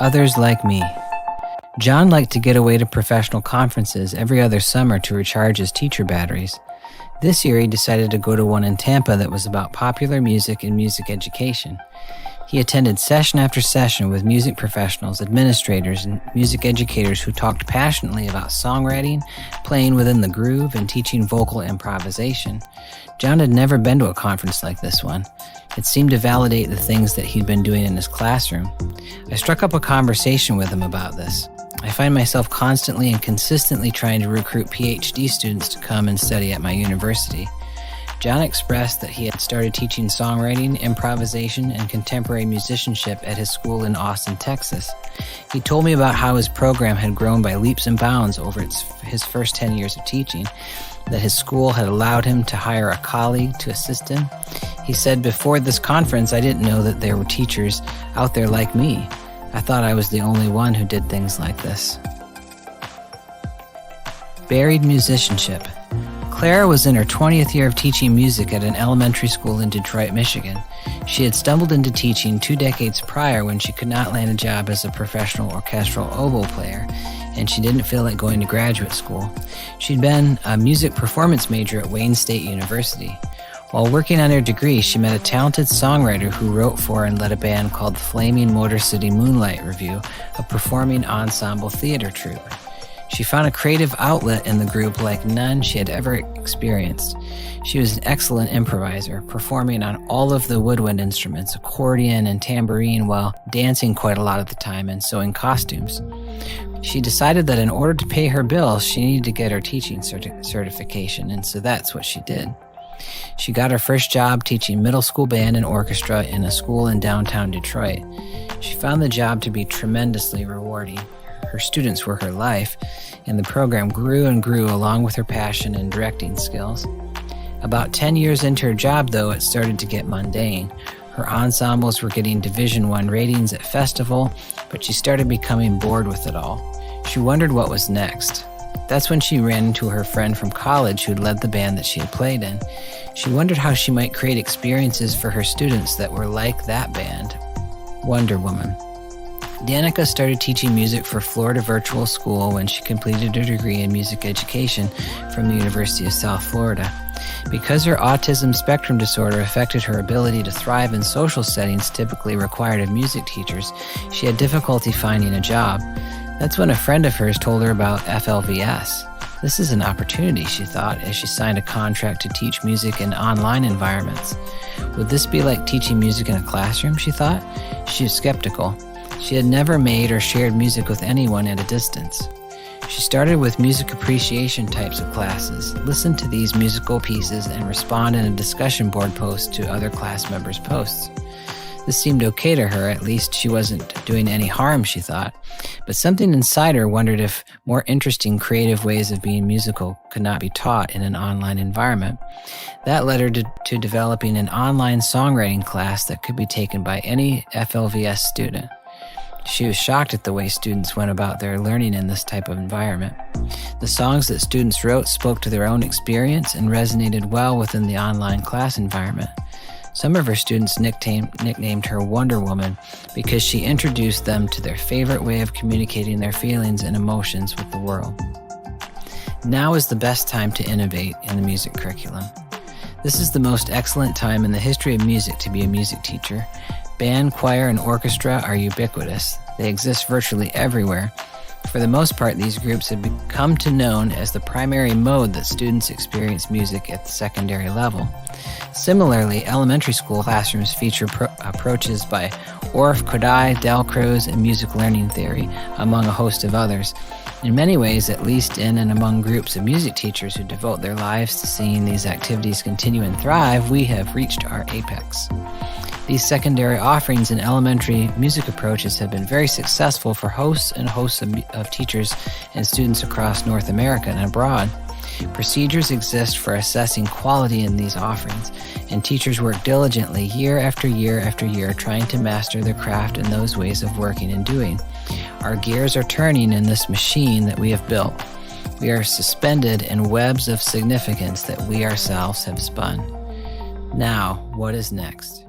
Others Like Me. John liked to get away to professional conferences every other summer to recharge his teacher batteries. This year he decided to go to one in Tampa that was about popular music and music education. He attended session after session with music professionals, administrators, and music educators who talked passionately about songwriting, playing within the groove, and teaching vocal improvisation. John had never been to a conference like this one. It seemed to validate the things that he'd been doing in his classroom. I struck up a conversation with him about this. I find myself constantly and consistently trying to recruit PhD students to come and study at my university. John expressed that he had started teaching songwriting, improvisation, and contemporary musicianship at his school in Austin, Texas. He told me about how his program had grown by leaps and bounds over his first 10 years of teaching, that his school had allowed him to hire a colleague to assist him. He said, "Before this conference, I didn't know that there were teachers out there like me. I thought I was the only one who did things like this." Buried musicianship. Clara was in her 20th year of teaching music at an elementary school in Detroit, Michigan. She had stumbled into teaching 2 decades prior when she could not land a job as a professional orchestral oboe player, and she didn't feel like going to graduate school. She'd been a music performance major at Wayne State University. While working on her degree, she met a talented songwriter who wrote for and led a band called the Flaming Motor City Moonlight Revue, a performing ensemble theater troupe. She found a creative outlet in the group like none she had ever experienced. She was an excellent improviser, performing on all of the woodwind instruments, accordion and tambourine, while dancing quite a lot of the time and sewing costumes. She decided that in order to pay her bills, she needed to get her teaching certification, and so that's what she did. She got her first job teaching middle school band and orchestra in a school in downtown Detroit. She found the job to be tremendously rewarding. Her students were her life, and the program grew and grew along with her passion and directing skills. About 10 years into her job, though, it started to get mundane. Her ensembles were getting Division I ratings at festival, but she started becoming bored with it all. She wondered what was next. That's when she ran into her friend from college who'd led the band that she had played in. She wondered how she might create experiences for her students that were like that band. Wonder Woman. Danica started teaching music for Florida Virtual School when she completed her degree in music education from the University of South Florida. Because her autism spectrum disorder affected her ability to thrive in social settings typically required of music teachers, she had difficulty finding a job. That's when a friend of hers told her about FLVS. This is an opportunity, she thought, as she signed a contract to teach music in online environments. Would this be like teaching music in a classroom, she thought? She was skeptical. She had never made or shared music with anyone at a distance. She started with music appreciation types of classes, listened to these musical pieces, and respond in a discussion board post to other class members' posts. This seemed okay to her, at least she wasn't doing any harm, she thought. But something inside her wondered if more interesting, creative ways of being musical could not be taught in an online environment. That led her to developing an online songwriting class that could be taken by any FLVS student. She was shocked at the way students went about their learning in this type of environment. The songs that students wrote spoke to their own experience and resonated well within the online class environment. Some of her students nicknamed her Wonder Woman because she introduced them to their favorite way of communicating their feelings and emotions with the world. Now is the best time to innovate in the music curriculum. This is the most excellent time in the history of music to be a music teacher. Band, choir, and orchestra are ubiquitous. They exist virtually everywhere. For the most part, these groups have become known as the primary mode that students experience music at the secondary level. Similarly, elementary school classrooms feature approaches by Orff, Kodály, Dalcroze, and music learning theory, among a host of others. In many ways, at least in and among groups of music teachers who devote their lives to seeing these activities continue and thrive, we have reached our apex. These secondary offerings in elementary music approaches have been very successful for hosts and hosts of teachers and students across North America and abroad. Procedures exist for assessing quality in these offerings, and teachers work diligently year after year after year trying to master their craft and those ways of working and doing. Our gears are turning in this machine that we have built. We are suspended in webs of significance that we ourselves have spun. Now, what is next?